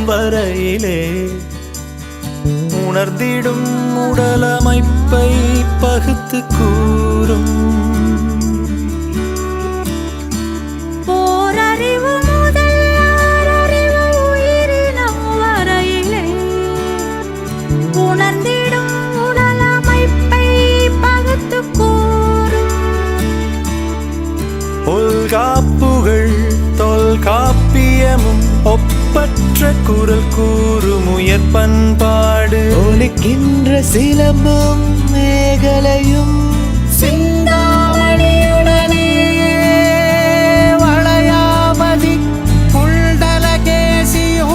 வரையிலே உணர்ந்திடும் உடலமைப்பை பகுத்து கூறும் ஓரறிவு முதல் ஆறறிவு உயிரினம் வரையிலே உணர்ந்திடும் உடலமைப்பை பகுத்து கூறும் தொல்காப்புகள் தொல்காப்பியமும் ஒப்பற்ற குரல் கூறும் உயர் பண்பாடு ஒலிக்கின்ற சிலம்பும் மேகலையும் சிந்தாமணியுடனே வளையாமதி புல்டலகேசியோ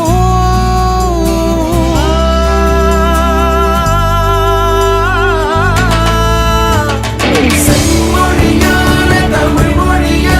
செம்மொழியான தமிழ் மொழியா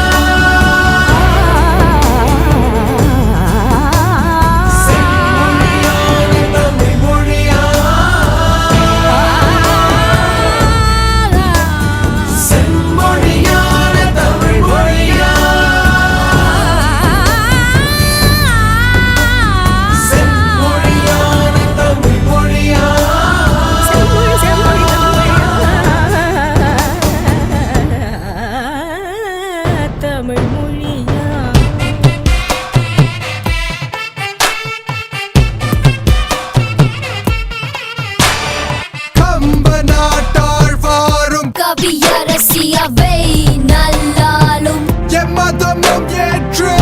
தமிழ் மொழியா கம்ப நாட்டாள் வாரும் கவியரசியவை நல்லாலும் எம்மதமும் ஏற்று